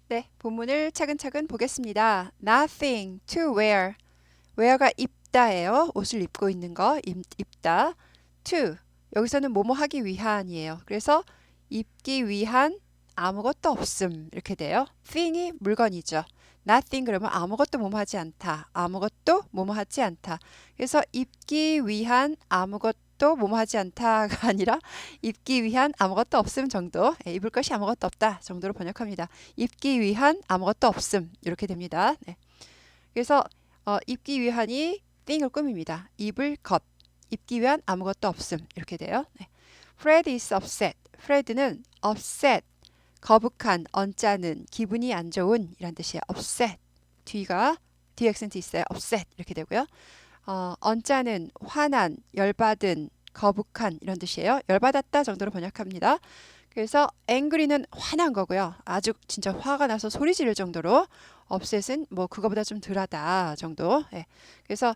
네, 본문을 차근차근 보겠습니다. Nothing to wear. wear가 입다예요. 옷을 입고 있는 거, 입다. to. 여기서는 뭐뭐 하기 위한이에요. 그래서 입기 위한 아무것도 없음 이렇게 돼요. thing이 물건이죠. nothing 그러면 아무것도 뭐뭐 하지 않다. 아무것도 뭐뭐 하지 않다. 그래서 입기 위한 아무것도 뭐뭐 하지 않다가 아니라 입기 위한 아무것도 없음 정도. 입을 것이 아무것도 없다 정도로 번역합니다. 입기 위한 아무것도 없음 이렇게 됩니다. 네. 그래서 입기 위한이 thing을 꾸밉니다. 입을 것. 입기 위한 아무것도 없음 이렇게 돼요. 네. Fred is upset. Fred는 upset, 거북한, 언짢은, 기분이 안 좋은 이란 뜻이에요. upset. 뒤 액센트 있어요. upset 이렇게 되고요. 언짢은, 화난, 열받은, 거북한 이런 뜻이에요. 열받았다 정도로 번역합니다. 그래서 angry는 화난 거고요. 아주 진짜 화가 나서 소리 지를 정도로 upset은 뭐 그거보다 좀 덜하다 정도. 예. 그래서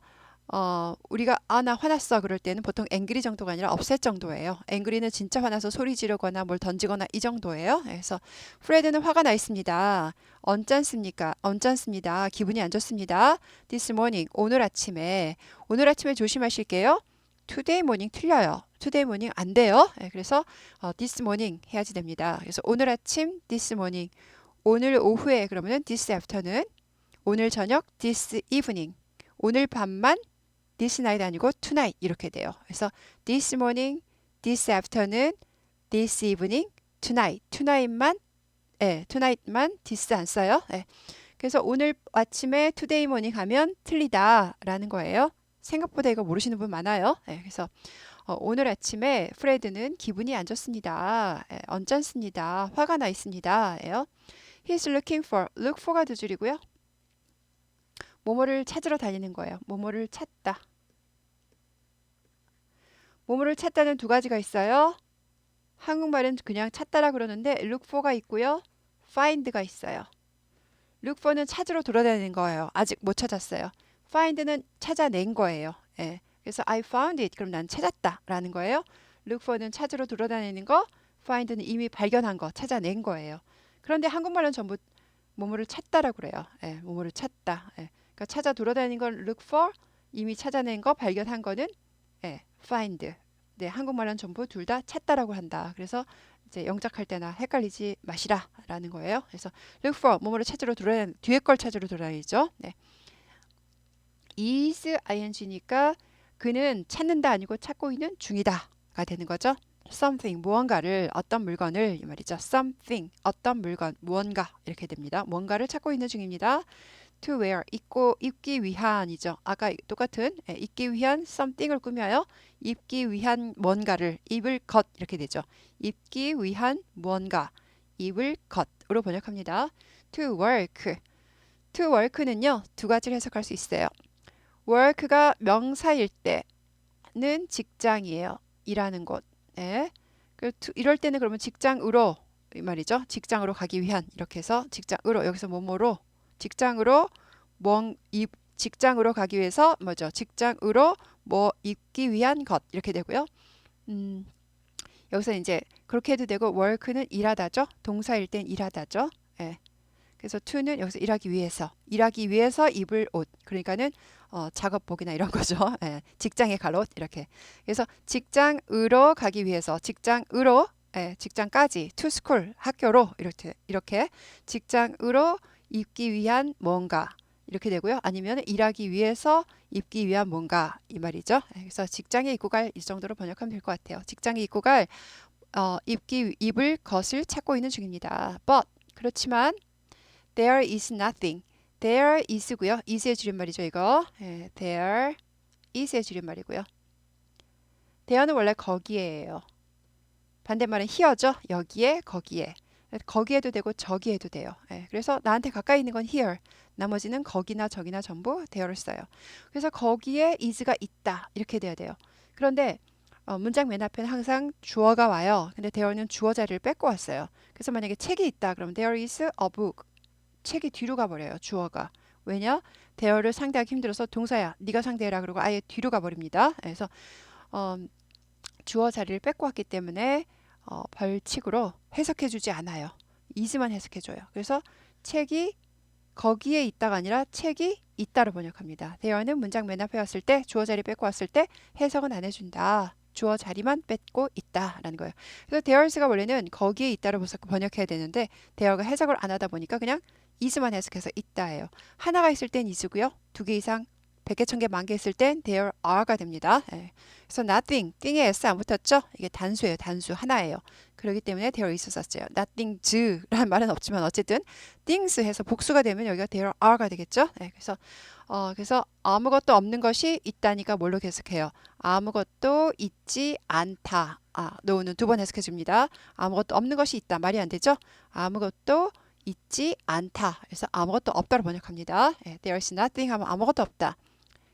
우리가 나 화났어 그럴 때는 보통 angry 정도가 아니라 upset 정도예요. angry는 진짜 화나서 소리 지르거나 뭘 던지거나 이 정도예요. 그래서 프레드는 화가 나 있습니다. 언짢습니다. 기분이 안 좋습니다. This morning 오늘 아침에 조심하실게요. Today morning 틀려요. Today morning 안 돼요. 그래서 this morning 해야지 됩니다. 그래서 오늘 아침 this morning, 오늘 오후에 그러면은 this afternoon, 오늘 저녁 this evening, 오늘 밤만 this night 아니고 tonight 이렇게 돼요. 그래서 this morning, this afternoon, this evening, tonight만 this 안 써요. 그래서 오늘 아침에 today morning 하면 틀리다라는 거예요. 생각보다 이거 모르시는 분 많아요. 그래서 오늘 아침에 프레드는 기분이 안 좋습니다. 언짢습니다. 화가 나 있습니다. 예요. He's looking for. look for가 두 줄이고요. 뭐뭐를 찾으러 다니는 거예요. 뭐뭐를 찾다. 뭐뭐를 찾다는 두 가지가 있어요. 한국말은 그냥 찾다라 그러는데 look for가 있고요. find가 있어요. look for는 찾으러 돌아다니는 거예요. 아직 못 찾았어요. find는 찾아낸 거예요. 그래서 I found it. 그럼 난 찾았다라는 거예요. look for는 찾으러 돌아다니는 거, find는 이미 발견한 거, 찾아낸 거예요. 그런데 한국말은 전부 뭐뭐를 찾다라고 그래요. 뭐뭐를 찾다. 그러니까 찾아 돌아다니는 건 look for, 이미 찾아낸 거, 발견한 거는 find. 네, 한국말은 전부 둘 다 찾다라고 한다. 그래서 이제 영작할 때나 헷갈리지 마시라라는 거예요. 그래서 look for 뭐뭐를 찾으러 돌아다니 뒤에 걸 찾으러 돌아다니죠. 네. is ing니까 그는 찾는다 아니고 찾고 있는 중이다가 되는 거죠. something 무언가를 어떤 물건을 이 말이죠. something 어떤 물건 무언가 이렇게 됩니다. 뭔가를 찾고 있는 중입니다. to wear 입기 위한이죠. 아까 똑같은 입기 위한 something을 꾸며요. 입기 위한 뭔가를 입을 것 이렇게 되죠. 입기 위한 무언가 입을 것으로 번역합니다. to work. to work는요 두 가지를 해석할 수 있어요. work가 명사일 때는 직장이에요. 일하는 곳. 이럴 때는 그러면 직장으로 이 말이죠. 직장으로 가기 위한 이렇게 해서 직장으로 여기서 뭐뭐로 직장으로 직장으로 가기 위해서 뭐죠? 직장으로 뭐 입기 위한 것 이렇게 되고요. 여기서 이제 그렇게 해도 되고 work는 일하다죠. 동사일 땐 일하다죠. 그래서 to는 여기서 일하기 위해서 입을 옷. 그러니까는 작업복이나 이런 거죠. 직장에 갈 옷 이렇게. 그래서 직장으로 가기 위해서 직장까지 to school 학교로 이렇게 직장으로 입기 위한 뭔가 이렇게 되고요. 아니면 일하기 위해서 입기 위한 뭔가 이 말이죠. 그래서 직장에 입고 갈 이 정도로 번역하면 될 것 같아요. 직장에 입고 갈 입을 것을 찾고 있는 중입니다. But 그렇지만 there is nothing. there is고요. is의 줄임말이죠, 이거. there is의 줄임말이고요. there는 원래 거기에예요. 반대말은 here죠. 여기에, 거기에. 거기에도 되고 저기에도 돼요. 그래서 나한테 가까이 있는 건 here. 나머지는 거기나 저기나 전부 there를 써요. 그래서 거기에 is가 있다. 이렇게 돼야 돼요. 그런데 문장 맨 앞에는 항상 주어가 와요. 근데 there는 주어 자리를 뺏고 왔어요. 그래서 만약에 책이 있다. 그럼 there is a book. 책이 뒤로 가버려요. 주어가. 왜냐? there를 상대하기 힘들어서 동사야. 네가 상대해라. 그러고 아예 뒤로 가버립니다. 그래서 주어 자리를 뺏고 왔기 때문에 벌칙으로 해석해주지 않아요. is만 해석해줘요. 그래서 책이 거기에 있다가 아니라 책이 있다로 번역합니다. there는 문장 맨 앞에 왔을 때 주어 자리 뺏고 왔을 때 해석은 안 해준다. 주어 자리만 뺏고 있다라는 거예요. 그래서 there's가 원래는 거기에 있다로 번역해야 되는데 there가 해석을 안 하다 보니까 그냥 is만 해석해서 있다예요. 하나가 있을 땐 is고요. 두 개 이상 100개, 1000개, 만 개 있을 땐 there are가 됩니다. 예. 그래서 nothing, thing에 s 안 붙었죠? 이게 단수예요. 단수 하나예요. 그렇기 때문에 there is 썼어요. nothings라는 말은 없지만 어쨌든 things 해서 복수가 되면 여기가 there are가 되겠죠? 예. 그래서 아무것도 없는 것이 있다니까 뭘로 해석해요? 아무것도 있지 않다. no는 두 번 해석해 줍니다. 아무것도 없는 것이 있다. 말이 안 되죠? 아무것도 있지 않다. 그래서 아무것도 없다로 번역합니다. 예, there is nothing 하면 아무것도 없다.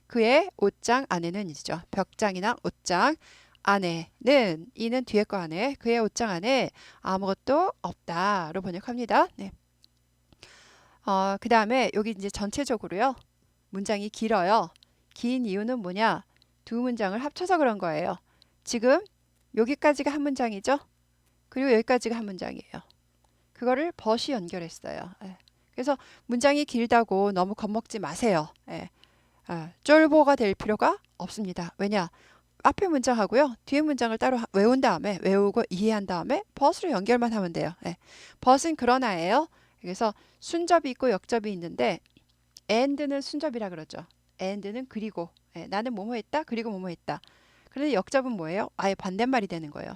그의 옷장 안에는 이죠. 벽장이나 옷장 안에는 이는 뒤에 거 안에 그의 옷장 안에 아무것도 없다로 번역합니다. 네. 그 다음에 여기 이제 전체적으로요. 문장이 길어요. 긴 이유는 뭐냐? 두 문장을 합쳐서 그런 거예요. 지금 여기까지가 한 문장이죠. 그리고 여기까지가 한 문장이에요. 그거를 벗이 연결했어요. 예. 그래서 문장이 길다고 너무 겁먹지 마세요. 예. 쫄보가 될 필요가 없습니다. 왜냐? 앞에 문장하고요. 뒤에 문장을 따로 외운 다음에 외우고 이해한 다음에 벗으로 연결만 하면 돼요. 예. 벗은 그러나예요. 그래서 순접이 있고 역접이 있는데 and는 순접이라 그러죠. and는 그리고 나는 뭐뭐 했다. 그리고 뭐뭐 했다. 그런데 역접은 뭐예요? 아예 반대말이 되는 거예요.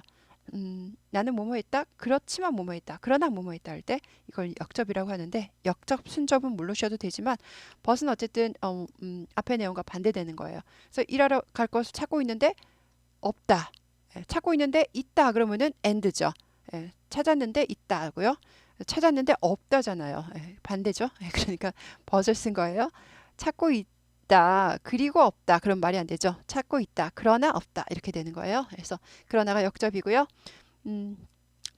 나는 뭐뭐 했다. 그렇지만 뭐뭐 했다. 그러나 뭐뭐 했다 할 때 이걸 역접이라고 하는데 역접, 순접은 모르셔도 되지만 벗은 어쨌든 앞의 내용과 반대되는 거예요. 그래서 일하러 갈 것을 찾고 있는데 없다. 찾고 있는데 있다 그러면은 and죠. 찾았는데 있다고요. 찾았는데 없다잖아요. 반대죠. 그러니까 벗을 쓴 거예요. 찾고 있다. 그리고 없다. 그런 말이 안 되죠. 찾고 있다. 그러나 없다. 이렇게 되는 거예요. 그래서 그러나가 역접이고요.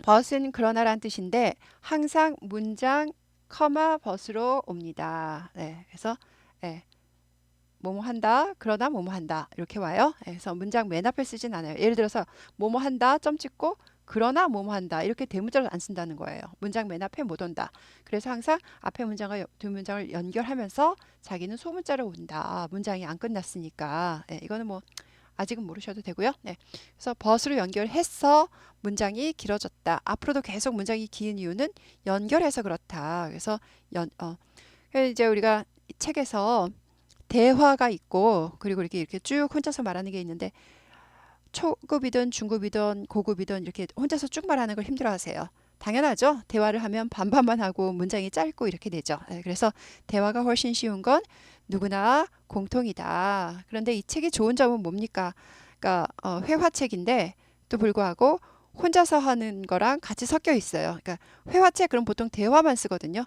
벗은 그러나란 뜻인데 항상 문장 커마 벗으로 옵니다. 그래서 뭐뭐 한다. 그러나 뭐뭐 한다. 이렇게 와요. 그래서 문장 맨 앞에 쓰진 않아요. 예를 들어서 뭐뭐 한다. 점 찍고 그러나 뭐뭐 한다. 이렇게 대문자를 안 쓴다는 거예요. 문장 맨 앞에 못 온다. 그래서 항상 앞에 문장과 두 문장을 연결하면서 자기는 소문자로 온다. 문장이 안 끝났으니까. 이거는 뭐 아직은 모르셔도 되고요. 그래서 벗으로 연결해서 문장이 길어졌다. 앞으로도 계속 문장이 긴 이유는 연결해서 그렇다. 그래서 이제 우리가 책에서 대화가 있고 그리고 이렇게 쭉 혼자서 말하는 게 있는데 초급이든 중급이든 고급이든 이렇게 혼자서 쭉 말하는 걸 힘들어하세요. 당연하죠. 대화를 하면 반반만 하고 문장이 짧고 이렇게 되죠. 그래서 대화가 훨씬 쉬운 건 누구나 공통이다. 그런데 이 책이 좋은 점은 뭡니까? 그러니까 회화책인데 또 불구하고 혼자서 하는 거랑 같이 섞여 있어요. 그러니까 회화책 그럼 보통 대화만 쓰거든요.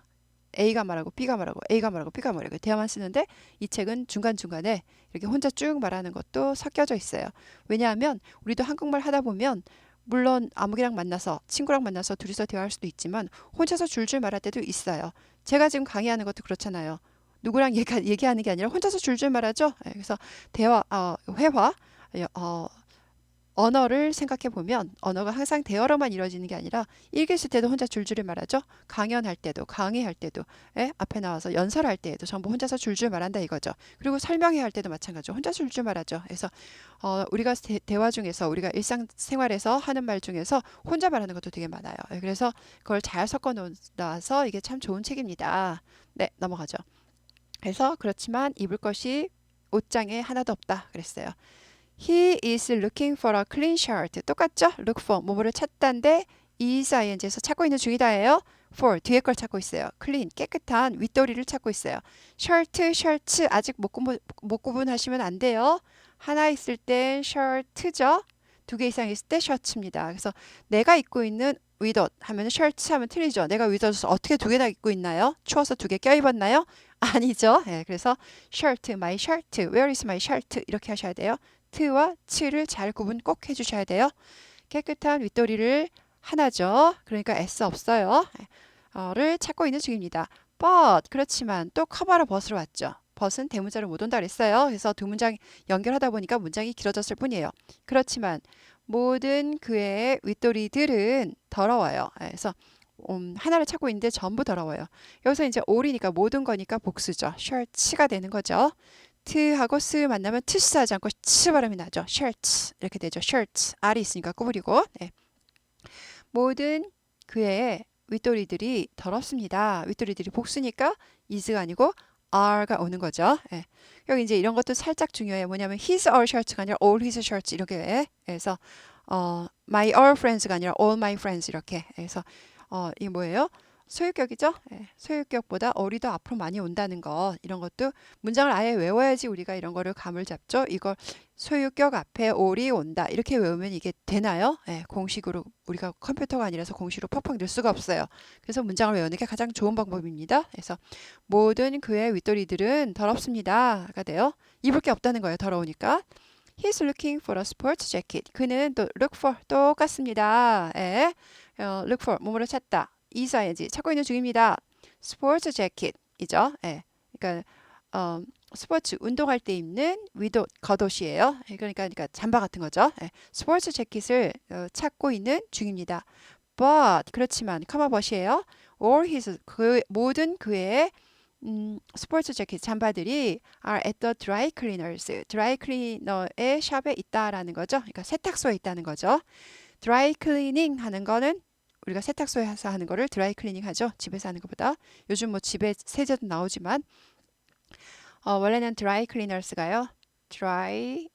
A가 말하고 B가 말하고 A가 말하고 B가 말하고 대화만 쓰는데 이 책은 중간중간에 이렇게 혼자 쭉 말하는 것도 섞여져 있어요. 왜냐하면 우리도 한국말 하다 보면 물론 아무개랑 만나서 친구랑 만나서 둘이서 대화할 수도 있지만 혼자서 줄줄 말할 때도 있어요. 제가 지금 강의하는 것도 그렇잖아요. 누구랑 얘기하는 게 아니라 혼자서 줄줄 말하죠. 그래서 대화, 회화, 언어를 생각해 보면 언어가 항상 대화로만 이루어지는 게 아니라 읽을 때도 혼자 줄줄이 말하죠. 강연할 때도 강의할 때도 앞에 나와서 연설할 때에도 전부 혼자서 줄줄 말한다 이거죠. 그리고 설명회 할 때도 마찬가지로 혼자 줄줄 말하죠. 그래서 우리가 대화 중에서 우리가 일상생활에서 하는 말 중에서 혼자 말하는 것도 되게 많아요. 그래서 그걸 잘 섞어 놓아서 이게 참 좋은 책입니다. 네, 넘어가죠. 그래서 그렇지만 입을 것이 옷장에 하나도 없다 그랬어요. He is looking for a clean shirt. 똑같죠? Look for 뭐뭐를 찾다인데 is ing에서 찾고 있는 중이다예요. for 뒤에 걸 찾고 있어요. clean 깨끗한 윗도리를 찾고 있어요. shirt, shirts 아직 못 구분하시면 안 돼요. 하나 있을 땐 shirt죠. 두 개 이상 있을 때 셔츠입니다. 그래서 내가 입고 있는 윗옷 하면 셔츠 하면 틀리죠. 내가 윗옷을 어떻게 두 개나 입고 있나요? 추워서 두 개 껴입었나요? 아니죠. 그래서 shirt, my shirt, where is my shirt 이렇게 하셔야 돼요. 트와 츠를 잘 구분 꼭 해주셔야 돼요. 깨끗한 윗도리를 하나죠. 그러니까 S 없어요. 를 찾고 있는 중입니다. but 그렇지만 또 커버로 벗으로 왔죠. 벗은 대문자로 못 온다 그랬어요. 그래서 두 문장 연결하다 보니까 문장이 길어졌을 뿐이에요. 그렇지만 모든 그의 윗도리들은 더러워요. 그래서 하나를 찾고 있는데 전부 더러워요. 여기서 이제 all이니까 모든 거니까 복수죠. shirts가 되는 거죠. t하고 s 만나면 t스 하지 않고 치 발음이 나죠. shirts 이렇게 되죠. shirts r이 있으니까 구부리고 네. 모든 그의 윗도리들이 더럽습니다. 윗도리들이 복수니까 is가 아니고 are가 오는 거죠. 예. 여기 이제 이런 것도 살짝 중요해요. 뭐냐면 his all shirts가 아니라 all his shirts 이렇게 해서 my all friends가 아니라 all my friends 이렇게 해서 이게 뭐예요? 소유격이죠? 예, 소유격보다 all이 더 앞으로 많이 온다는 거 이런 것도 문장을 아예 외워야지 우리가 이런 거를 감을 잡죠. 이걸 소유격 앞에 all이 온다 이렇게 외우면 이게 되나요? 예, 공식으로 우리가 컴퓨터가 아니라서 공식으로 팍팍 넣을 수가 없어요. 그래서 문장을 외우는 게 가장 좋은 방법입니다. 그래서 모든 그의 윗도리들은 더럽습니다가 돼요. 입을 게 없다는 거예요. 더러우니까. He's looking for a sports jacket. 그는 또 look for 똑같습니다. 예. look for 뭐뭐를 찾다. ising 찾고 있는 중입니다. sports jacket이죠. 예. 그러니까 스포츠 운동할 때 입는 겉옷이에요. 그러니까 잠바 같은 거죠. 예. 스포츠 재킷을 찾고 있는 중입니다. But 그렇지만 but이에요. All his 모든 그의 스포츠 재킷 잠바들이 are at the dry cleaners. 드라이 클리너의 샵에 있다라는 거죠. 그러니까 세탁소에 있다는 거죠. 드라이 클리닝 하는 거는 우리가 세탁소에서 하는 거를 드라이 클리닝 하죠. 집에서 하는 것보다. 요즘 뭐 집에 세제도 나오지만 원래는 드라이 클리너스가요. 드라이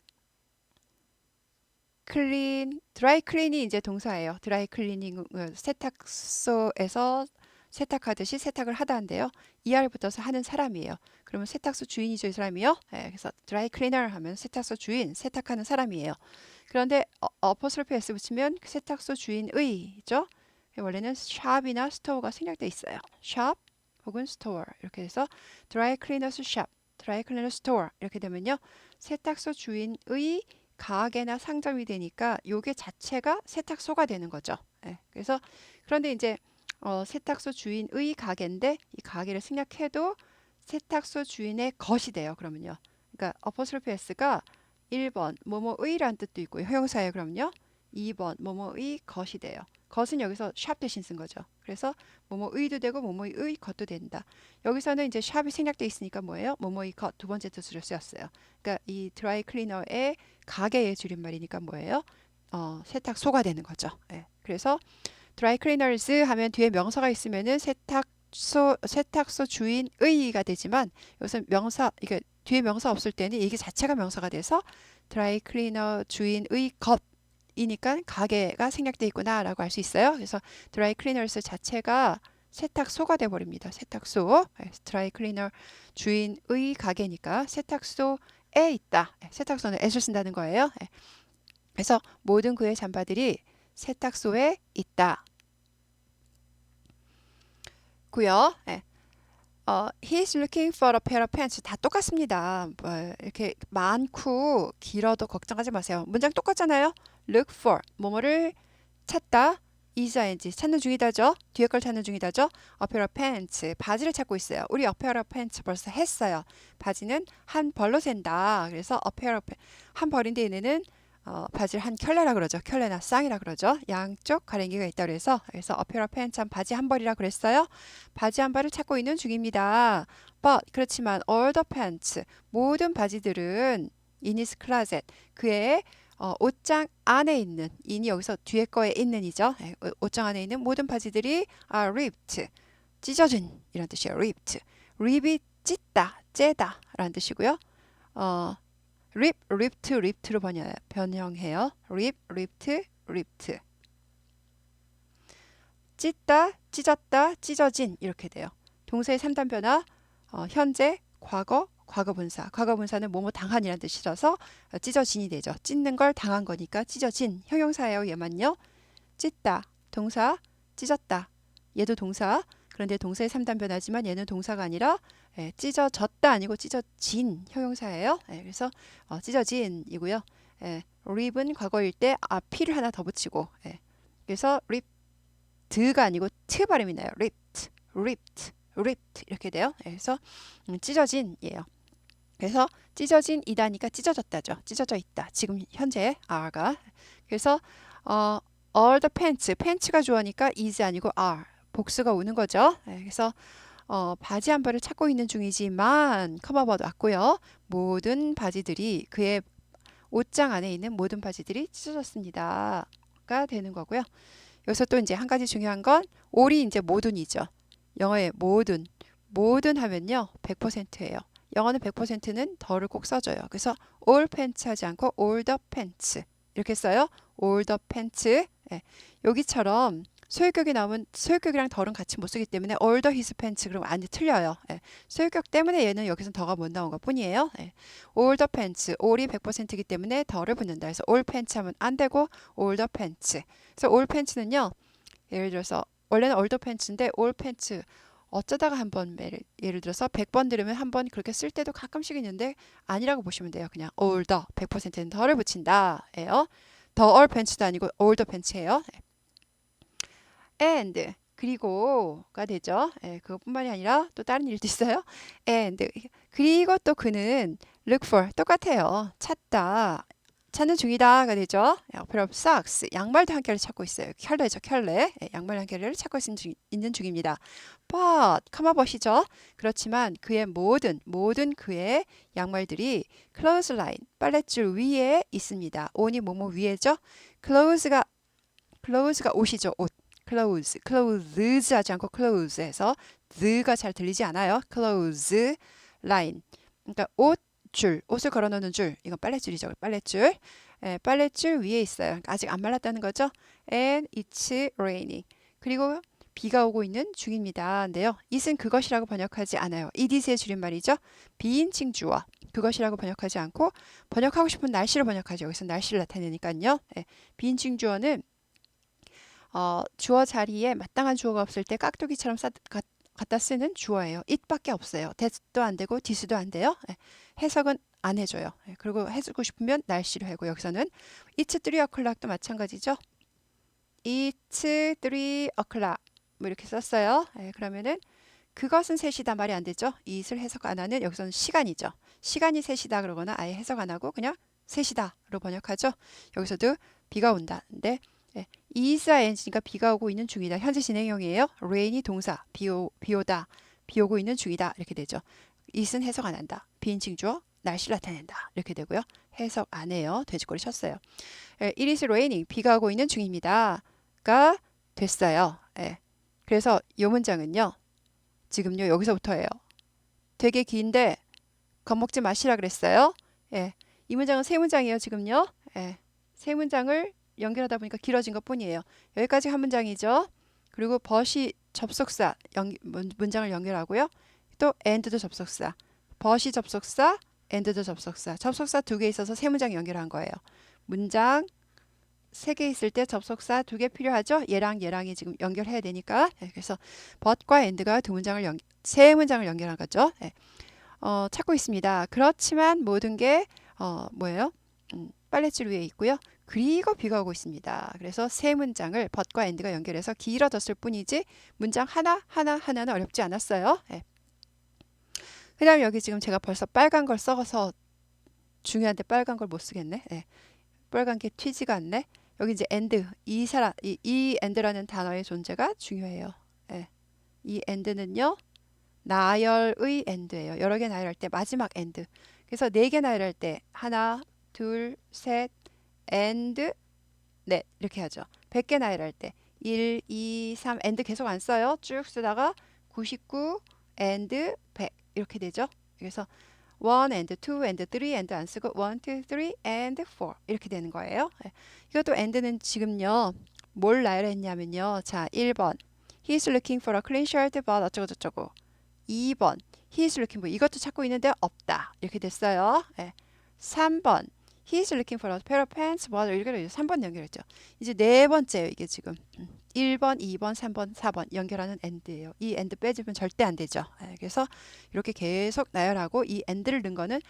클린이 이제 동사예요. 드라이 클리닝 세탁소에서 세탁하듯이 세탁을 하다인데요. ER 붙어서 하는 사람이에요. 그러면 세탁소 주인이죠, 이 사람이요. 네, 그래서 드라이 클리너 하면 세탁소 주인, 세탁하는 사람이에요. 그런데 어퍼스로피 S 붙이면 세탁소 주인의죠. 원래는 샵이나 스토어가 생략돼 있어요. 샵 혹은 스토어 이렇게 해서 드라이 클리너스 샵, 드라이 클리너 스토어 이렇게 되면요. 세탁소 주인의 가게나 상점이 되니까 요게 자체가 세탁소가 되는 거죠. 네, 그래서 그런데 이제 세탁소 주인의 가게인데 이 가게를 생략해도 세탁소 주인의 것이 돼요. 그러면요. 그러니까 어퍼스로피 S가 1번 뭐뭐의라는 뜻도 있고 형용사예요. 그러면요. 2번 뭐뭐의 것이 돼요. 것은 여기서 샵 대신 쓴 거죠. 그래서 뭐뭐의도 되고 뭐뭐의 것도 된다. 여기서는 이제 샵이 생략돼 있으니까 뭐예요? 뭐뭐의 것 두 번째 뜻으로 쓰였어요. 그러니까 이 드라이 클리너의 가게의 줄임말이니까 뭐예요? 세탁소가 되는 거죠. 네. 그래서 드라이 클리너즈 하면 뒤에 명사가 있으면은 세탁소 주인의가 되지만 여기서 명사 이게 뒤에 명사 없을 때는 이게 자체가 명사가 돼서 드라이 클리너 주인의 것이니까 가게가 생략돼 있구나라고 알 수 있어요. 그래서 드라이 클리너스 자체가 세탁소가 돼 버립니다. 세탁소. 드라이 클리너 주인의 가게니까 세탁소에 있다. 세탁소는 s를 쓴다는 거예요. 그래서 모든 그의 잠바들이 세탁소에 있다. 고요. He's looking for a pair of pants. 다 똑같습니다. 이렇게 많고 길어도 걱정하지 마세요. 문장 똑같잖아요. Look for 뭐뭐를 찾다. ising 찾는 중이다죠. 뒤에 걸 찾는 중이다죠. A pair of pants 바지를 찾고 있어요. 우리 a pair of pants 벌써 했어요. 바지는 한 벌로 센다. 그래서 a pair of 한 벌인데 얘네는 바지를 한 켤레라 그러죠. 켤레나 쌍이라 그러죠. 양쪽 가랭이가 있다 그래서 a pair of pants 한 바지 한 벌이라 그랬어요. 바지 한 벌을 찾고 있는 중입니다. But 그렇지만 all the pants 모든 바지들은 in his closet 그의 옷장 안에 있는 in이 여기서 뒤에 거에 있는이죠. 옷장 안에 있는 모든 바지들이 are ripped 찢어진 이런 뜻이에요. ripped rip이 찢다, 째다 라는 뜻이고요. rip, ripped, ripped로 변형해요. rip, ripped, ripped. 찢다, 찢었다, 찢어진 이렇게 돼요. 동사의 3단 변화, 현재, 과거, 과거분사. 과거분사는 뭐뭐 당한이라는 뜻이라서 찢어진이 되죠. 찢는 걸 당한 거니까 찢어진 형용사예요. 얘만요. 찢다, 동사, 찢었다. 얘도 동사. 그런데 동사의 3단 변화지만 얘는 동사가 아니라 찢어졌다 아니고 찢어진 형용사예요. 그래서 찢어진이고요. rip은 과거일 때 p를 하나 더 붙이고 그래서 ripped가 아니고 t 발음이 나요. ripped, ripped, ripped 이렇게 돼요. 그래서 찢어진이에요. 그래서 찢어진 이다니까 찢어졌다죠. 찢어져 있다. 지금 현재 are가. 그래서 all the pants, pants가 주어니까 is 아니고 are. 복수가 오는 거죠. 그래서 바지 한 벌을 찾고 있는 중이지만 커버버드 왔고요. 모든 바지들이 그의 옷장 안에 있는 모든 바지들이 찢어졌습니다. 가 되는 거고요. 여기서 또 이제 한 가지 중요한 건 all이 이제 모든이죠. 영어의 모든 하면요 100%예요. 영어는 100%는 더를 꼭 써줘요. 그래서 all pants 하지 않고 all the pants 이렇게 써요. all the pants. 여기처럼 소유격이 나오면 소유격이랑 덜은 같이 못 쓰기 때문에 all the his pants 그러면 안에 틀려요. 소유격 때문에 얘는 여기서 더가 못 나온 것 뿐이에요. all the pants, all이 100%이기 때문에 더를 붙는다. 그래서 all pants 하면 안 되고 all the pants. 그래서 all pants는요. 예를 들어서 원래는 all the pants인데 all pants 어쩌다가 한번 예를 들어서 100번 들으면 한 번 그렇게 쓸 때도 가끔씩 있는데 아니라고 보시면 돼요. 그냥 all the 100%는 더를 붙인다. 예요. the all pants도 아니고 all the pants예요. and 그리고가 되죠. 그것뿐만이 아니라 또 다른 일도 있어요. and 그리고 또 그는 look for 똑같아요. 찾는 중이다가 되죠. pair of socks 양말도 한 켤레 찾고 있어요. 켤레죠, 켤레. 양말 한 켤레를 찾고 있는 중입니다. but 카마벗이죠. 그렇지만 그의 모든 그의 양말들이 clothesline 빨랫줄 위에 있습니다. on이 뭐뭐 위에죠. clothes가 옷이죠, 옷. clothes 하지 않고 clothes 해서 the가 잘 들리지 않아요. clothes line. 그러니까 옷을 걸어 놓는 줄. 이건 빨랫줄이죠. 빨랫줄. 빨랫줄 위에 있어요. 그러니까 아직 안 말랐다는 거죠. And it's raining. 그리고 비가 오고 있는 중입니다. 근데요. it은 그것이라고 번역하지 않아요. it is의 줄임말이죠. 비인칭 주어. 그것이라고 번역하지 않고 번역하고 싶은 날씨를 번역하죠. 여기서 날씨를 나타내니까요. 비인칭 주어는 주어 자리에 마땅한 주어가 없을 때 깍두기처럼 갖다 쓰는 주어예요. it밖에 없어요. that도 안 되고 this도 안 돼요. 해석은 안 해줘요. 그리고 해주고 싶으면 날씨로 하고 여기서는 it's 3 o'clock도 마찬가지죠. it's 3 o'clock 뭐 이렇게 썼어요. 그러면은 그것은 3시다 말이 안 되죠. it을 해석 안 하는 여기서는 시간이죠. 시간이 3시다 그러거나 아예 해석 안 하고 그냥 3시다로 번역하죠. 여기서도 비가 온다는데 is ing니까 비가 오고 있는 중이다. 현재 진행형이에요. rain이 동사, 비 오고 있는 중이다. 이렇게 되죠. it은 해석 안 한다. 비인칭 주어, 날씨를 나타낸다. 이렇게 되고요. 해석 안 해요. 돼지꼬리 쳤어요. it is raining. 비가 오고 있는 중입니다.가 됐어요. 그래서 이 문장은요. 지금요. 여기서부터예요. 되게 긴데 겁먹지 마시라 그랬어요. 이 문장은 세 문장이에요. 지금요. 세 문장을 연결하다 보니까 길어진 것 뿐이에요. 여기까지 한 문장이죠. 그리고 but이 접속사 문장을 연결하고요. 또 and도 접속사. but이 접속사, and도 접속사. 접속사 2개 있어서 세 문장 연결한 거예요. 문장 3개 있을 때 접속사 2개 필요하죠. 얘랑이 지금 연결해야 되니까. 그래서 but과 and가 세 문장을 연결한 거죠. 찾고 있습니다. 그렇지만 모든 게 뭐예요? 빨랫줄 위에 있고요. 그리고 비가 오고 있습니다. 그래서 세 문장을 but과 and가 연결해서 길어졌을 뿐이지 문장 하나는 어렵지 않았어요. 그 다음 여기 지금 제가 벌써 빨간 걸 써서 중요한데 빨간 걸 못 쓰겠네. 빨간 게 튀지가 않네. 여기 이제 and 이 and라는 단어의 존재가 중요해요. 이 and는요. 나열의 and예요. 여러 개 나열할 때 마지막 and. 그래서 4개 나열할 때 하나, 둘, 셋, and, 넷 이렇게 하죠. 100개 나열할 때 1, 2, 3, and 계속 안 써요. 쭉 쓰다가 99, and 100 이렇게 되죠. 그래서 1 and 2 and 3 and 안 쓰고 1, 2, 3 and 4 이렇게 되는 거예요. 이것도 and는 지금요. 뭘 나열했냐면요. 자, 1번 He's looking for a clean shirt but 어쩌고저쩌고 2번 He's looking for 이것도 찾고 있는데 없다 이렇게 됐어요. 3번 He's looking for a pair of pants but 이렇게 3번 연결했죠. 이제 네 번째예요. 이게 지금 1번, 2번, 3번, 4번 연결하는 and예요. 이 and 빼주면 절대 안 되죠. 그래서 이렇게 계속 나열하고 이 and를 넣은 거는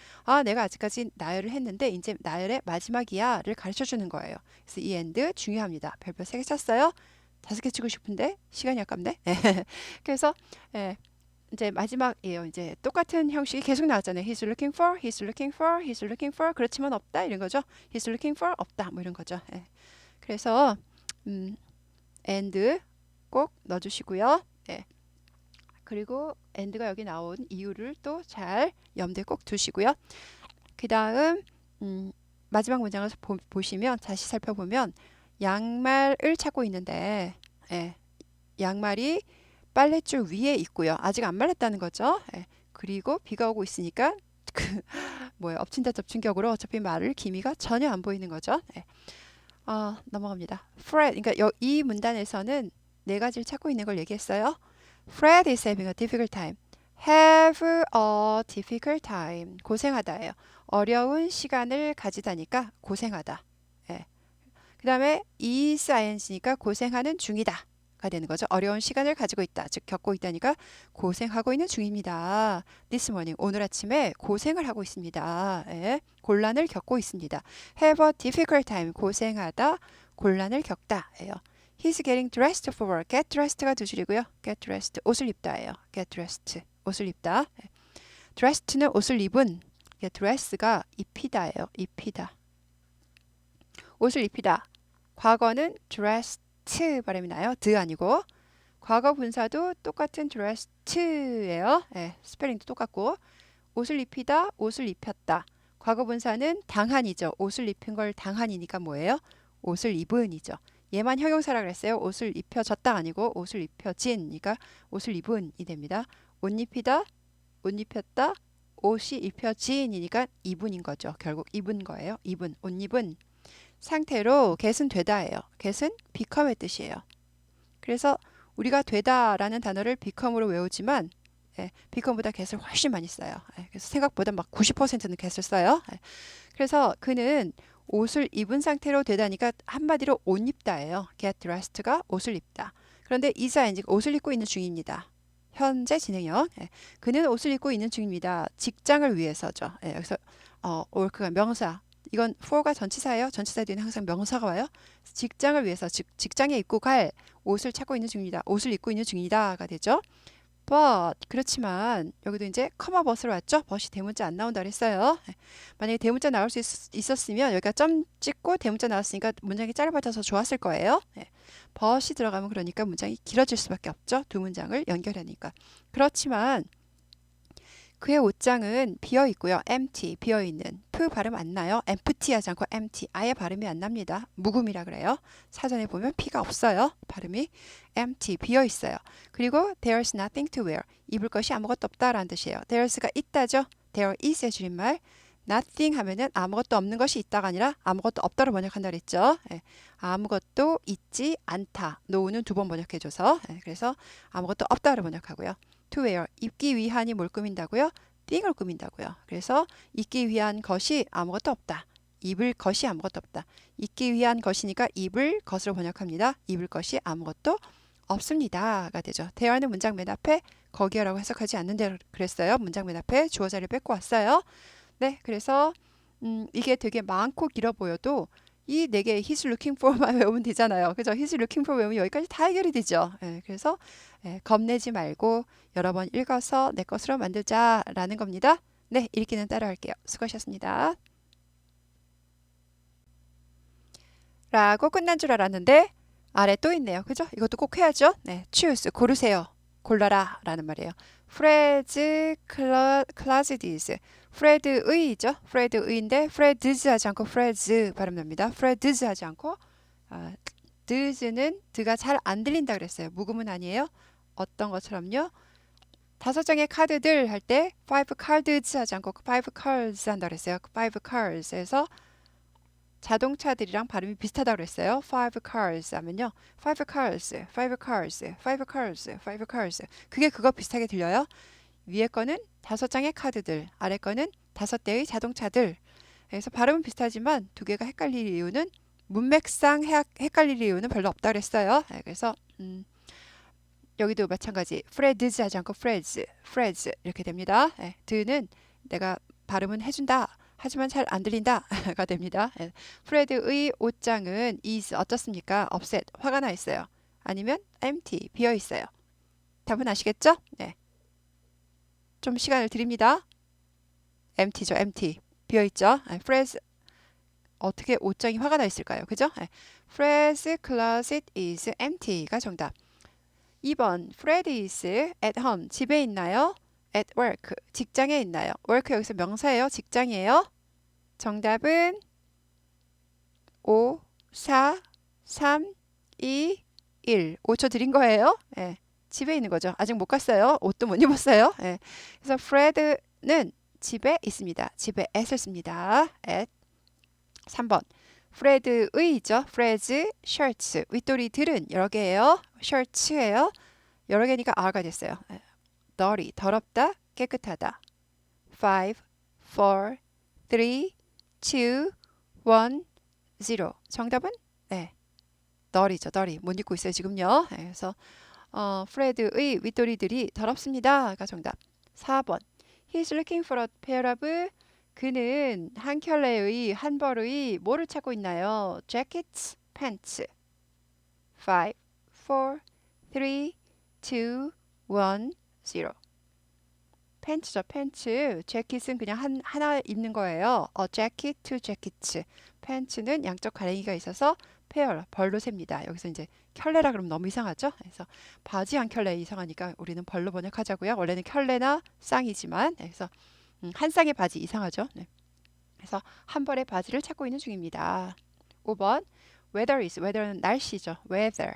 내가 아직까지 나열을 했는데 이제 나열의 마지막이야를 가르쳐 주는 거예요. 그래서 이 and 중요합니다. 별표 3개 쳤어요. 5개 치고 싶은데 시간이 아깝네. 그래서 이제 마지막이에요. 이제 똑같은 형식이 계속 나왔잖아요. He's looking for, he's looking for, he's looking for. 그렇지만 없다 이런 거죠. He's looking for 없다 뭐 이런 거죠. 그래서 and 꼭 넣어주시고요. 네. 그리고 and가 여기 나온 이유를 또 잘 염두에 꼭 두시고요. 그 다음 마지막 문장을 보시면 다시 살펴보면 양말을 찾고 있는데 예, 양말이 빨랫줄 위에 있고요. 아직 안 말랐다는 거죠. 예, 그리고 비가 오고 있으니까 그 뭐예요? 엎친다 덮친 격으로 어차피 말을 기미가 전혀 안 보이는 거죠. 예. 넘어갑니다. Fred, 그러니까 이 문단에서는 네 가지를 찾고 있는 걸 얘기했어요. Fred is having a difficult time. Have a difficult time. 고생하다예요. 어려운 시간을 가지다니까 고생하다. 예. 그 다음에 is ing니까 고생하는 중이다. 가 되는 거죠. 어려운 시간을 가지고 있다. 즉 겪고 있다니까 고생하고 있는 중입니다. This morning 오늘 아침에 고생을 하고 있습니다. 예, 곤란을 겪고 있습니다. Have a difficult time 고생하다 곤란을 겪다 예요. He's getting dressed for work. Get dressed가 두 줄이고요. Get dressed 옷을 입다예요. Get dressed 옷을 입다. 예. Dressed는 옷을 입은. dress가 입히다예요. 입히다. 옷을 입히다. 과거는 dressed 발음이 나요. 드 아니고. 과거 분사도 똑같은 dressed예요. 예, 스펠링도 똑같고. 옷을 입히다, 옷을 입혔다. 과거 분사는 당한이죠. 옷을 입힌 걸 당한이니까 뭐예요? 옷을 입은이죠. 얘만 형용사라 그랬어요. 옷을 입혀졌다 아니고 옷을 입혀진. 그러니까 옷을 입은이 됩니다. 옷 입히다, 옷 입혔다, 옷이 입혀진이니까 입은인 거죠. 결국 입은 거예요. 입은, 옷 입은. 상태로 get은 되다예요. get은 become의 뜻이에요. 그래서 우리가 되다라는 단어를 become으로 외우지만 예, become보다 get을 훨씬 많이 써요. 예, 그래서 생각보다 막 90%는 get을 써요. 예, 그래서 그는 옷을 입은 상태로 되다니까 한마디로 옷 입다예요. get dressed가 옷을 입다. 그런데 is ing 옷을 입고 있는 중입니다. 현재 진행형. 예, 그는 옷을 입고 있는 중입니다. 직장을 위해서죠. 예, 여기서 work가 명사. 이건 for가 전치사예요. 전치사 뒤에는 항상 명사가 와요. 직장을 위해서 즉 직장에 입고 갈 옷을 찾고 있는 중입니다. 옷을 입고 있는 중이다가 되죠. But 그렇지만 여기도 이제 커마 but으로 왔죠. but이 대문자 안 나온다 그랬어요. 만약에 대문자 나올 수 있었으면 여기가 점 찍고 대문자 나왔으니까 문장이 짧아져서 좋았을 거예요. but이 들어가면 그러니까 문장이 길어질 수밖에 없죠. 두 문장을 연결하니까. 그렇지만 그의 옷장은 비어 있고요. empty, 비어 있는. 프 발음 안 나요. empty 하지 않고 empty. 아예 발음이 안 납니다. 묵음이라 그래요. 사전에 보면 P가 없어요. 발음이 empty, 비어 있어요. 그리고 there's nothing to wear. 입을 것이 아무것도 없다라는 뜻이에요. there's가 있다죠. there is의 줄임말. nothing 하면은 아무것도 없는 것이 있다가 아니라 아무것도 없다로 번역한다 그랬죠. 예. 아무것도 있지 않다. 노우는 두 번 번역해줘서. 그래서 아무것도 없다로 번역하고요. to wear, 입기 위한이 뭘 꾸민다고요? thing을 꾸민다고요. 그래서 입기 위한 것이 아무것도 없다. 입을 것이 아무것도 없다. 입기 위한 것이니까 입을 것으로 번역합니다. 입을 것이 아무것도 없습니다가 되죠. 대화는 문장 맨 앞에 거기에라고 해석하지 않는데 그랬어요. 문장 맨 앞에 주어 자리를 뺏고 왔어요. 네, 그래서 이게 되게 많고 길어 보여도 이 네 개 he's looking for만 외우면 되잖아요. 그죠? he's looking for 외우면 여기까지 다 해결이 되죠. 그래서 겁내지 말고 여러 번 읽어서 내 것으로 만들자라는 겁니다. 네, 읽기는 따라 할게요. 수고하셨습니다. 라고 끝난 줄 알았는데 아래 또 있네요. 그죠? 이것도 꼭 해야죠. 네, choose, 고르세요. 골라라 라는 말이에요. Fred's closets. Fred의죠. Fred의인데 Fred's 하지 않고 Fred's 발음 납니다. Fred's 하지 않고 드즈는 드가 잘 안 들린다 그랬어요. 묵음은 아니에요. 어떤 것처럼요. 5장의 카드들 할 때 five cards 하지 않고 five cards 한다 그랬어요. five cars에서 자동차들이랑 발음이 비슷하다고 그랬어요. five cars 하면요. five cars, five cars, five cars, five cars. 그게 그거 비슷하게 들려요. 위에 거는 5장의 카드들, 아래 거는 5대의 자동차들. 그래서 발음은 비슷하지만 두 개가 헷갈릴 이유는 문맥상 헷갈릴 이유는 별로 없다 그랬어요. 그래서 여기도 마찬가지. Fred's 하지 않고 Fred's 이렇게 됩니다. 드는 내가 발음은 해준다. 하지만 잘 안 들린다가 됩니다. 프레드의 옷장은 is 어떻습니까? upset, 화가 나 있어요. 아니면 empty, 비어 있어요. 답은 아시겠죠? 네. 좀 시간을 드립니다. empty죠, empty. 비어 있죠. Fred's 어떻게 옷장이 화가 나 있을까요? 그죠? Fred's closet is empty가 정답. 2번 Fred is at home. 집에 있나요? at work. 직장에 있나요? work 여기서 명사예요? 직장이에요? 정답은 5, 4, 3, 2, 1. 5초 드린 거예요. 예. 집에 있는 거죠. 아직 못 갔어요. 옷도 못 입었어요. 예. 그래서 Fred는 집에 있습니다. 집에 at을 씁니다. at. 3번. Fred의죠. Fred's shirts. 윗도리들은 여러 개예요. shirts예요. 여러 개니까 R가 됐어요. dirty, 더럽다, 깨끗하다. 5, 4, 3, 2, 1, 0. 정답은 네, dirty죠. dirty. 못 입고 있어요, 지금요. 네, 그래서 프레드의 윗도리들이 더럽습니다가 정답. 4번. He's looking for a pair of 그는 한 켤레의 한 벌의 뭐를 찾고 있나요? jackets, pants. 5, 4, 3, 2, 1, 0. 팬츠죠, 팬츠. 재킷은 그냥 하나 입는 거예요. jacket, two jackets. 팬츠는 양쪽 가랭이가 있어서 페어, 벌로 셉니다. 여기서 이제 켤레라 그러면 너무 이상하죠? 그래서 바지 한 켤레 이상하니까 우리는 벌로 번역하자고요. 원래는 켤레나 쌍이지만 그래서 한 쌍의 바지 이상하죠? 네. 그래서 한 벌의 바지를 찾고 있는 중입니다. 5번 weather is, weather는 날씨죠. weather.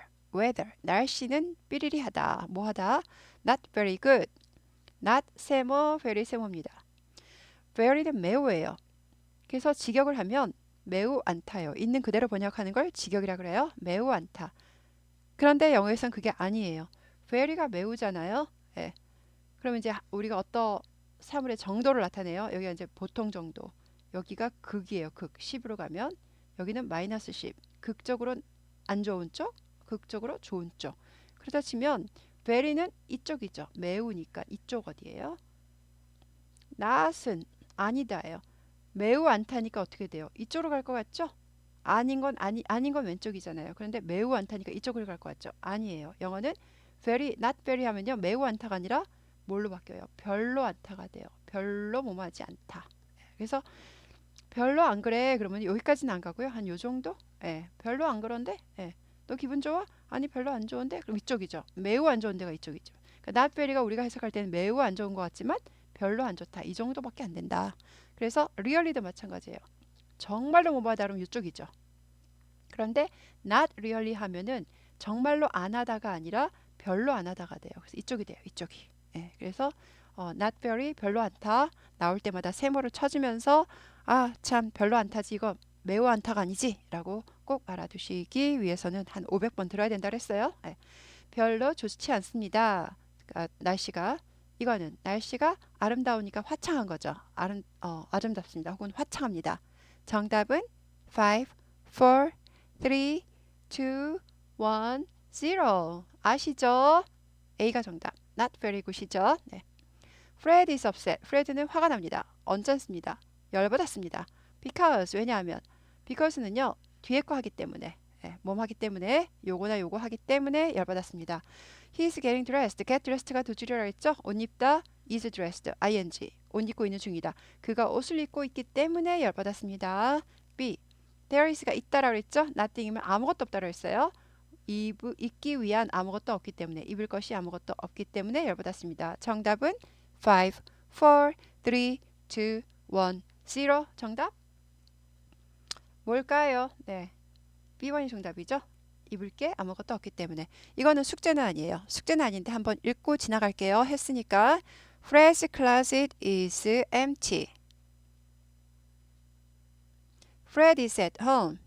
날씨는 삐리리하다, 뭐하다. not very good. not 세모, very 세모입니다. very는 매우예요. 그래서 직역을 하면 매우 않다요. 있는 그대로 번역하는 걸 직역이라 그래요. 매우 않다. 그런데 영어에선 그게 아니에요. very가 매우잖아요. 네. 그러면 이제 우리가 어떤 사물의 정도를 나타내요. 여기가 이제 보통 정도. 여기가 극이에요. 극. 10으로 가면 여기는 마이너스 10. 극적으로 안 좋은 쪽, 극적으로 좋은 쪽. 그렇다 치면 very는 이쪽이죠. 매우니까 이쪽 어디예요? not은 아니다예요. 매우 않다니까 어떻게 돼요? 이쪽으로 갈 것 같죠? 아닌 건 왼쪽이잖아요. 그런데 매우 않다니까 이쪽으로 갈 것 같죠? 아니에요. 영어는 very, not very 하면요. 매우 않다가 아니라 뭘로 바뀌어요? 별로 않다가 돼요. 별로 뭐뭐하지 않다. 그래서 별로 안 그래. 그러면 여기까지는 안 가고요. 한 요 정도? 예. 별로 안 그런데? 예. 너 기분 좋아? 아니 별로 안 좋은데? 그럼 이쪽이죠. 매우 안 좋은 데가 이쪽이죠. 그러니까 not very가 우리가 해석할 때는 매우 안 좋은 것 같지만 별로 안 좋다. 이 정도밖에 안 된다. 그래서 really도 마찬가지예요. 정말로 뭐뭐하다 그러면 이쪽이죠. 그런데 not really 하면은 정말로 안 하다가 아니라 별로 안 하다가 돼요. 그래서 이쪽이 돼요. 이쪽이. 예. 그래서 not very 별로 않다 나올 때마다 세모를 쳐주면서 아 참 별로 않다지 이거 매우 않다가 아니지 라고 꼭 알아두시기 위해서는 한 500번 들어야 된다 그랬어요. 예. 별로 좋지 않습니다. 그러니까 날씨가 이거는 날씨가 아름다우니까 화창한 거죠. 아름답습니다. 혹은 화창합니다. 정답은 5, 4, 3, 2, 1, 0. 아시죠? A가 정답. Not very good이죠. 네. Fred is upset. Fred는 화가 납니다. 언짢습니다. 열받았습니다. Because 왜냐하면 because는요 뒤에 거 하기 때문에 몸 하기 때문에 요거나 요거 하기 때문에 열받았습니다. He's getting dressed. get dressed가 두 줄이라 했죠? 옷 입다 is dressed. ing. 옷 입고 있는 중이다. 그가 옷을 입고 있기 때문에 열받았습니다. B. There is가 있다라고 했죠? nothing이면 아무것도 없다라고 했어요. 입기 위한 아무것도 없기 때문에 입을 것이 아무것도 없기 때문에 열받았습니다. 정답은 5, 4, 3, 2, 1, 0. 정답? 뭘까요? 네, B1이 정답이죠. 입을 게 아무것도 없기 때문에. 이거는 숙제는 아니에요. 숙제는 아닌데 한번 읽고 지나갈게요. 했으니까 Fred's closet is empty. Fred is at home.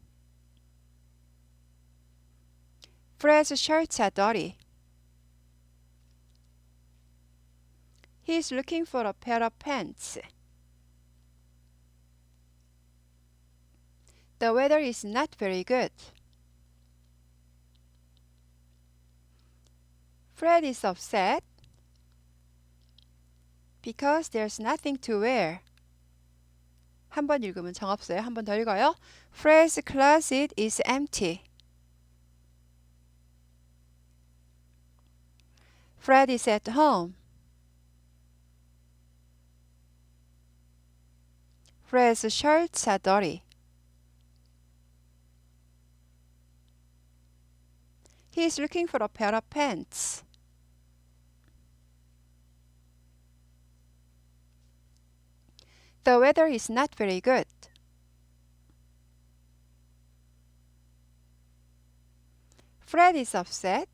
Fred's shirts are dirty. He's looking for a pair of pants. The weather is not very good. Fred is upset because there's nothing to wear. 한 번 읽으면 정없어요. 한 번 더 읽어요. Fred's closet is empty. Fred is at home. Fred's shirts are dirty. He is looking for a pair of pants. The weather is not very good. Fred is upset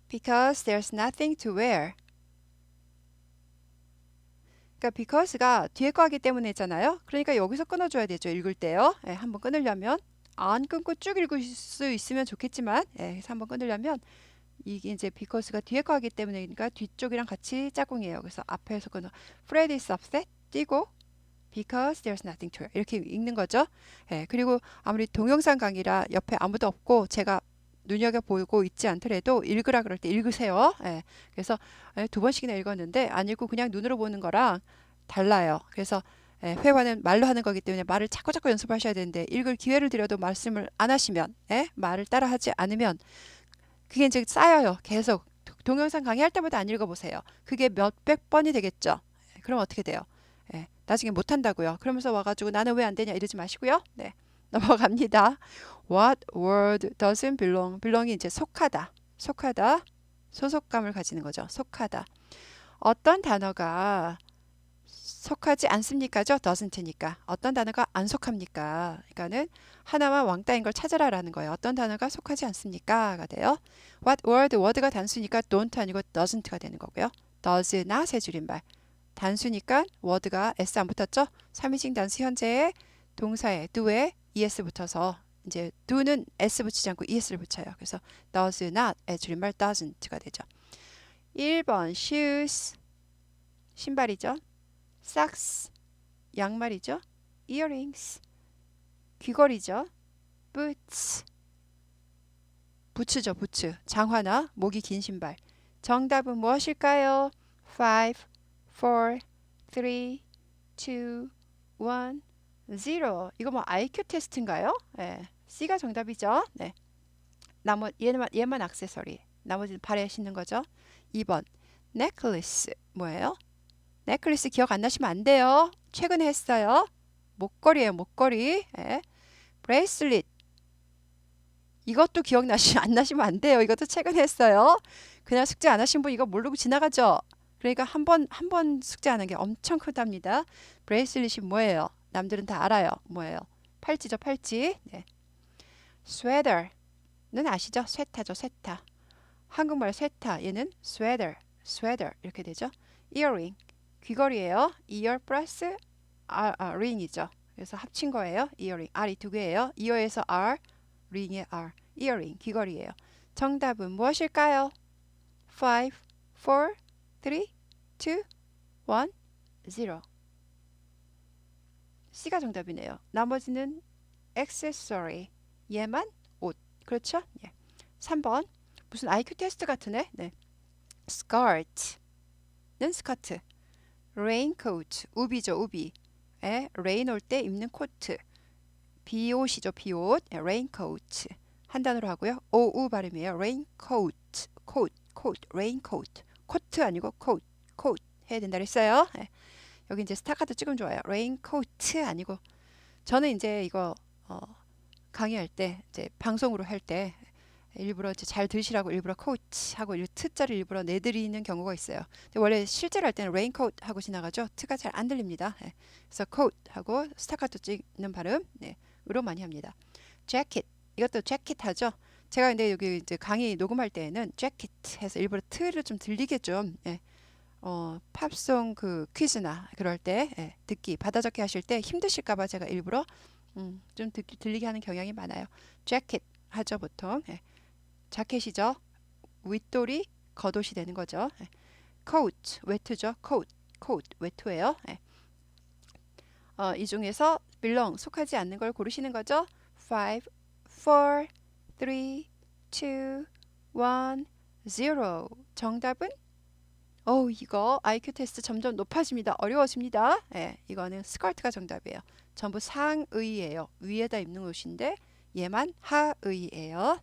because there's nothing to wear. 그러니까 because가 뒤에 거 하기 때문에잖아요. 그러니까 여기서 끊어줘야 되죠. 읽을 때요. 예, 한번 끊으려면 안 끊고 쭉 읽을 수 있으면 좋겠지만 그래서 한번 끊으려면 이게 이제 because가 뒤에 거 하기 때문이니까 뒤쪽이랑 같이 짝꿍이에요. 그래서 앞에서 끊어 Fred is upset 띄고 because there's nothing to wear 이렇게 읽는 거죠. 예, 그리고 아무리 동영상 강의라 옆에 아무도 없고 제가 눈여겨보고 있지 않더라도 읽으라 그럴 때 읽으세요. 예, 그래서 두 번씩이나 읽었는데 안 읽고 그냥 눈으로 보는 거랑 달라요. 그래서 회화는 말로 하는 거기 때문에 말을 자꾸 연습하셔야 되는데 읽을 기회를 드려도 말씀을 안 하시면 말을 따라 하지 않으면 그게 이제 쌓여요. 계속 동영상 강의할 때마다 안 읽어보세요. 그게 몇백 번이 되겠죠. 그럼 어떻게 돼요? 나중에 못한다고요. 그러면서 와가지고 나는 왜 안 되냐 이러지 마시고요. 네, 넘어갑니다. What word doesn't belong? belong이 이제 속하다, 속하다, 소속감을 가지는 거죠. 속하다. 어떤 단어가 속하지 않습니까죠? doesn't니까. 어떤 단어가 안 속합니까? 그러니까는 하나만 왕따인 걸 찾으라라는 거예요. 어떤 단어가 속하지 않습니까가 돼요. What word? word가 단수니까 don't 아니고 doesn't가 되는 거고요. does not 세 줄임말. 단수니까 word가 s 안 붙었죠? 3인칭 단수 현재의 동사에 do에 es 붙어서 이제 do는 s 붙이지 않고 es를 붙여요. 그래서 does not의 줄임말 doesn't가 되죠. 1번 shoes 신발이죠. socks 양말이죠. earrings 귀걸이죠. boots 부츠죠. 부츠 장화나 목이 긴 신발. 정답은 무엇일까요? 5, 4, 3, 2, 1, 0 이거 뭐 IQ 테스트인가요? 네. C가 정답이죠. 네. 얘만 액세서리 나머지는 발에 신는 거죠. 2번 necklace 뭐예요? necklace 기억 안 나시면 안 돼요. 최근에 했어요. 목걸이에요. 목걸이. 네. bracelet 이것도 안 나시면 안 돼요. 이것도 최근에 했어요. 그냥 숙제 안 하신 분 이거 모르고 지나가죠. 그러니까 한 번 숙제하는 게 엄청 크답니다. 브레이슬릿이 뭐예요? 남들은 다 알아요. 뭐예요? 팔찌죠, 팔찌. 네. sweater는 아시죠? 쇠타죠, 쇠타. 한국말 쇠타, 얘는 sweater 이렇게 되죠. earring, 귀걸이에요. ear 플러스 ring이죠. 그래서 합친 거예요. earring, r이 두 개예요. ear에서 r, ring의 r, earring, 귀걸이에요. 정답은 무엇일까요? 5, 4, 3, 2, 1, 0 C가 정답이네요. 나머지는 accessory 얘만 옷 그렇죠? 예. 3번 무슨 IQ 테스트 같으네. 네. skirt는 스커트 raincoat 우비죠 우비 rain 올 때 입는 코트 비옷이죠 비옷 raincoat 한 단어로 하고요. 오우 발음이에요. raincoat coat raincoat 코트 아니고 coat 해야 된다 그랬어요. 여기 이제 스타카토 찍으면 좋아요. raincoat 아니고 저는 이제 이거 강의할 때 이제 방송으로 할 때 일부러 이제 잘 들으시라고 일부러 coat 하고 트자를 일부러 내드리는 경우가 있어요. 근데 원래 실제로 할 때는 raincoat 하고 지나가죠. 트가 잘 안 들립니다. 그래서 coat 하고 스타카토 찍는 발음 으로 많이 합니다. jacket 이것도 jacket 하죠. 제가 근데 여기 이제 강의 녹음할 때에는 jacket 해서 일부러 트를 좀 들리게 좀 팝송 그 퀴즈나 그럴 때 듣기 받아적기 하실 때 힘드실까봐 제가 일부러 좀 들리게 하는 경향이 많아요. jacket 하죠 보통. 자켓이죠. 윗돌이 겉옷이 되는 거죠. coat 외투죠. coat 외투예요. 이 중에서 속하지 않는 걸 고르시는 거죠. 5, 4, 3, 2, 1, 0 정답은 이거 IQ 테스트 점점 높아집니다. 어려워집니다. 이거는 스커트가 정답이에요. 전부 상의예요. 위에다 입는 옷인데 얘만 하의예요.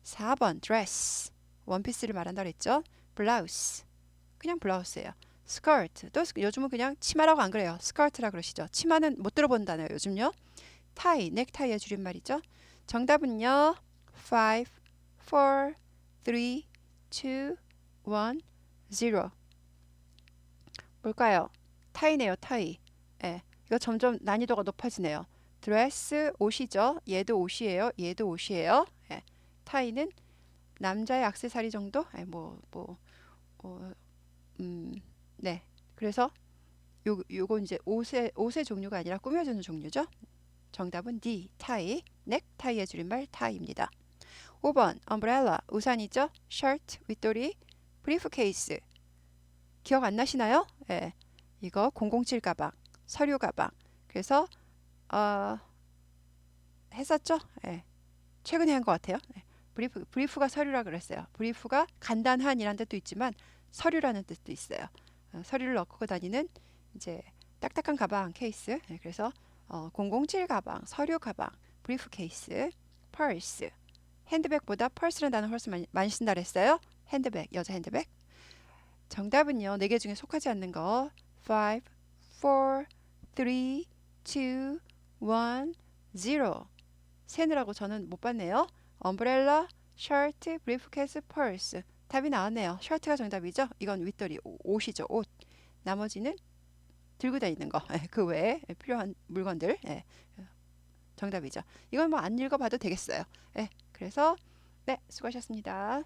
4번 dress 원피스를 말한다 그랬죠. blouse 그냥 블라우스예요. 스커트 또 요즘은 그냥 치마라고 안 그래요. 스커트라 그러시죠. 치마는 못 들어본다네요. 요즘요. 타이 넥타이의 줄임말이죠. 정답은요. 5, 4, 3, 2, 1, 0 뭘까요? 타이네요, 타이. 예, 이거 점점 난이도가 높아지네요. 드레스 옷이죠. 얘도 옷이에요. 얘도 옷이에요. 예, 타이는 남자의 액세서리 정도? 예, 어, 음, 네. 그래서 요거 이제 옷의 종류가 아니라 꾸며주는 종류죠. 정답은 D, 타이. 넥타이의 줄임말 타이입니다. 5번, umbrella, 우산이죠. 셔츠, 윗도리, 브리프케이스. 기억 안 나시나요? 예, 이거 007 가방, 서류 가방. 그래서 어, 했었죠? 예, 최근에 한 것 같아요. 예, 브리프가 서류라 그랬어요. 브리프가 간단한이라는 뜻도 있지만 서류라는 뜻도 있어요. 서류를 넣고 다니는 이제 딱딱한 가방 케이스. 예, 그래서 007 가방, 서류 가방, 브리프 케이스, 펄스. 핸드백보다 펄스라는 단어 훨씬 많이 쓴다 그랬어요. 핸드백, 여자 핸드백. 정답은요. 4개 중에 속하지 않는 거. 5, 4, 3, 2, 1, 0. 세느라고 저는 못 봤네요. 엄브렐라, 셔츠, 브리프케이스, 펄스. 답이 나왔네요. 셔츠가 정답이죠. 이건 윗도리, 옷이죠. 옷. 나머지는 들고 다니는 거. 그 외에 필요한 물건들. 예, 정답이죠. 이건 뭐 안 읽어봐도 되겠어요. 예, 그래서 네, 수고하셨습니다.